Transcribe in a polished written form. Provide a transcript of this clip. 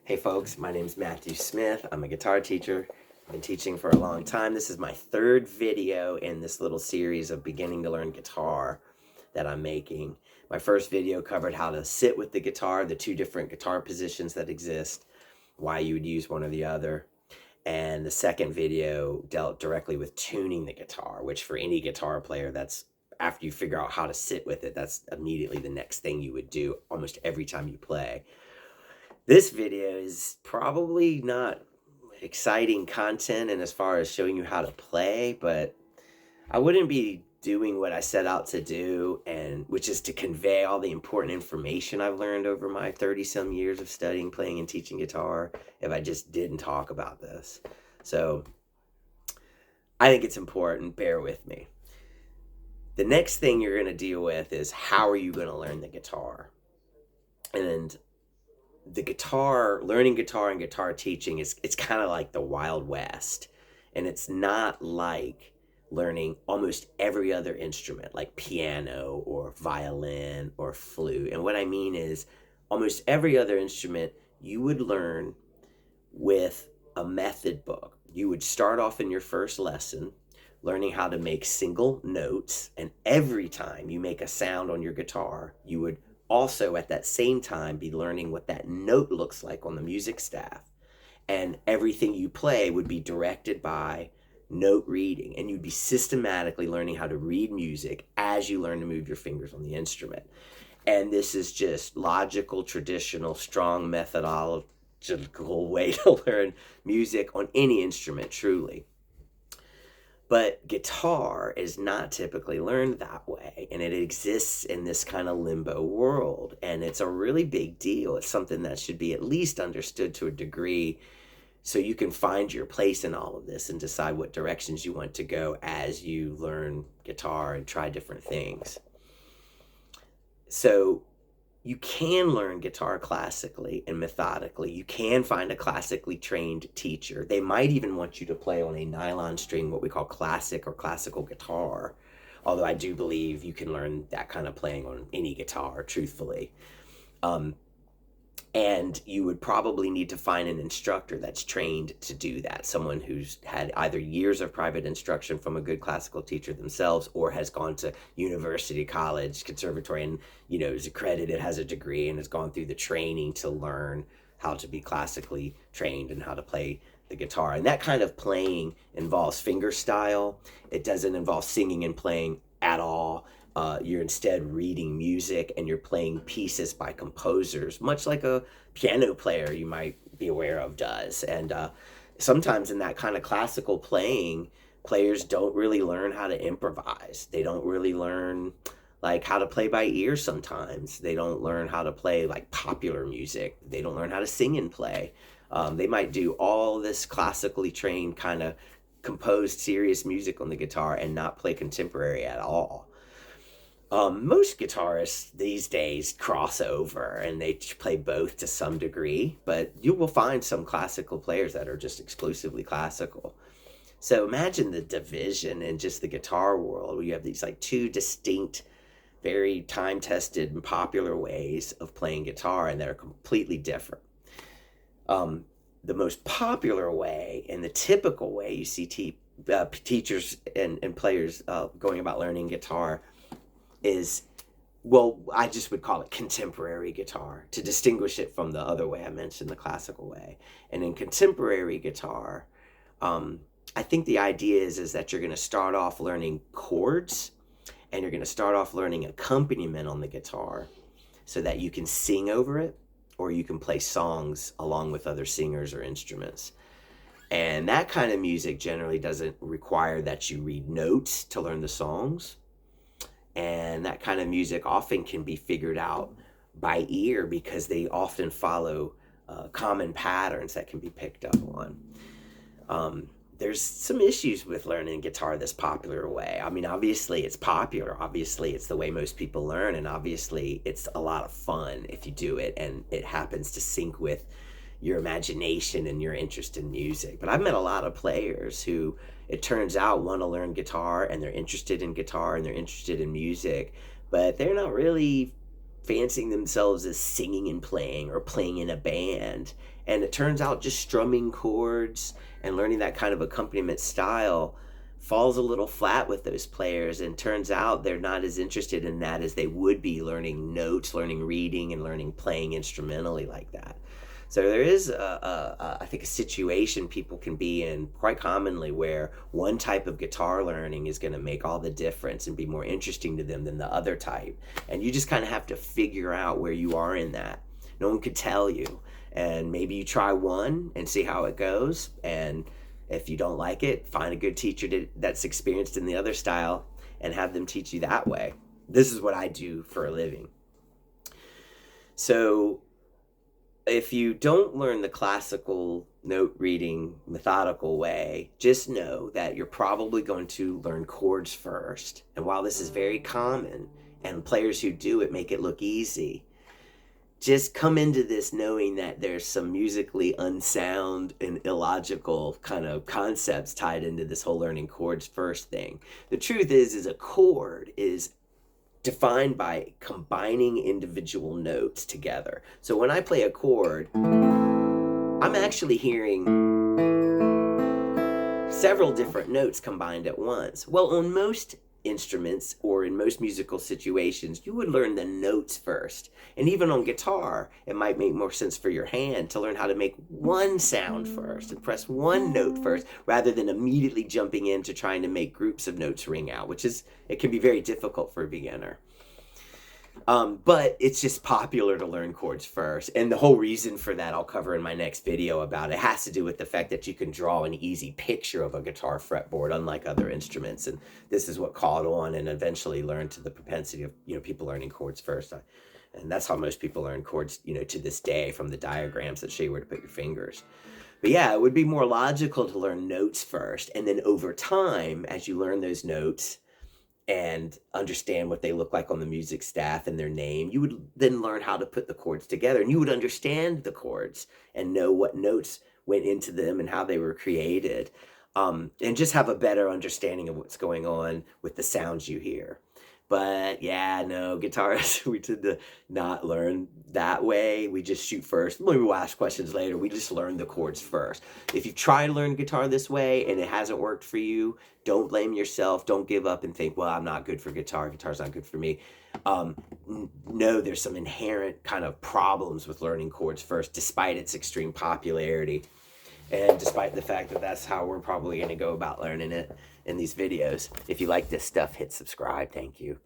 Hey folks, my name is Matthew Smith. I'm a guitar teacher. I've been teaching for a long time. This is my third video in this little series of beginning to learn guitar that I'm making. My first video covered how to sit with the guitar, the two different guitar positions that exist, why you would use one or the other. And the second video dealt directly with tuning the guitar, which for any guitar player, that's after you figure out how to sit with it, that's immediately the next thing you would do almost every time you play. This video is probably not exciting content and as far as showing you how to play, but I wouldn't be doing what I set out to do, and which is to convey all the important information I've learned over my 30 some years of studying, playing, and teaching guitar if I just didn't talk about this. So I think it's important. Bear with me. The next thing you're going to deal with is how are you going to learn the guitar? And the guitar, learning guitar and guitar teaching it's kind of like the Wild West, and it's not like learning almost every other instrument like piano or violin or flute. And what I mean is almost every other instrument you would learn with a method book. You would start off in your first lesson learning how to make single notes, and every time you make a sound on your guitar, you would also at that same time be learning what that note looks like on the music staff. And everything you play would be directed by note reading, and you'd be systematically learning how to read music as you learn to move your fingers on the instrument. And this is just logical, traditional, strong methodological way to learn music on any instrument, truly. But guitar is not typically learned that way, and it exists in this kind of limbo world, and it's a really big deal. It's something that should be at least understood to a degree so you can find your place in all of this and decide what directions you want to go as you learn guitar and try different things. So you can learn guitar classically and methodically. You can find a classically trained teacher. They might even want you to play on a nylon string, what we call classic or classical guitar. Although I do believe you can learn that kind of playing on any guitar, truthfully. And you would probably need to find an instructor that's trained to do that. Someone who's had either years of private instruction from a good classical teacher themselves, or has gone to university, college, conservatory, and is accredited, has a degree, and has gone through the training to learn how to be classically trained and how to play the guitar. And that kind of playing involves finger style. It doesn't involve singing and playing at all. You're instead reading music, and you're playing pieces by composers, much like a piano player you might be aware of does. And sometimes in that kind of classical playing, players don't really learn how to improvise. They don't really learn like how to play by ear sometimes. They don't learn how to play like popular music. They don't learn how to sing and play. They might do all this classically trained kind of composed serious music on the guitar and not play contemporary at all. Most guitarists these days cross over and they play both to some degree, but you will find some classical players that are just exclusively classical. So imagine the division in just the guitar world where you have these like two distinct, very time-tested and popular ways of playing guitar, and they're completely different. The most popular way and the typical way you see teachers and players going about learning guitar is, well, I just would call it contemporary guitar to distinguish it from the other way I mentioned, the classical way. And in contemporary guitar, I think the idea is that you're going to start off learning chords, and you're going to start off learning accompaniment on the guitar so that you can sing over it, or you can play songs along with other singers or instruments. And that kind of music generally doesn't require that you read notes to learn the songs. And that kind of music often can be figured out by ear because they often follow common patterns that can be picked up on. There's some issues with learning guitar this popular way. I mean, obviously it's popular. Obviously it's the way most people learn. And obviously it's a lot of fun if you do it and it happens to sync with your imagination and your interest in music. But I've met a lot of players who, it turns out, want to learn guitar, and they're interested in guitar and they're interested in music, but they're not really fancying themselves as singing and playing or playing in a band. And it turns out just strumming chords and learning that kind of accompaniment style falls a little flat with those players, and turns out they're not as interested in that as they would be learning notes, learning reading, and learning playing instrumentally like that. So there is, I think, a situation people can be in quite commonly where one type of guitar learning is going to make all the difference and be more interesting to them than the other type. And you just kind of have to figure out where you are in that. No one could tell you. And maybe you try one and see how it goes. And if you don't like it, find a good teacher that's experienced in the other style and have them teach you that way. This is what I do for a living. So if you don't learn the classical note reading methodical way, just know that you're probably going to learn chords first. And while this is very common, and players who do it make it look easy, just come into this knowing that there's some musically unsound and illogical kind of concepts tied into this whole learning chords first thing. The truth is a chord is defined by combining individual notes together. So when I play a chord, I'm actually hearing several different notes combined at once. Well, on most instruments or in most musical situations, you would learn the notes first. And even on guitar, it might make more sense for your hand to learn how to make one sound first and press one note first, rather than immediately jumping into trying to make groups of notes ring out, which is, it can be very difficult for a beginner. But it's just popular to learn chords first. And the whole reason for that I'll cover in my next video about it has to do with the fact that you can draw an easy picture of a guitar fretboard, unlike other instruments. And this is what caught on and eventually learned to the propensity of, people learning chords first. And that's how most people learn chords, to this day, from the diagrams that show you where to put your fingers. But yeah, it would be more logical to learn notes first. And then over time, as you learn those notes and understand what they look like on the music staff and their name, you would then learn how to put the chords together, and you would understand the chords and know what notes went into them and how they were created, and just have a better understanding of what's going on with the sounds you hear. But yeah, no, guitarists, we tend to not learn that way. We just shoot first. Maybe we'll ask questions later. We just learn the chords first. If you try to learn guitar this way and it hasn't worked for you, don't blame yourself. Don't give up and think, well, I'm not good for guitar. Guitar's not good for me. No, there's some inherent kind of problems with learning chords first, despite its extreme popularity. And despite the fact that that's how we're probably going to go about learning it in these videos. If you like this stuff, hit subscribe. Thank you.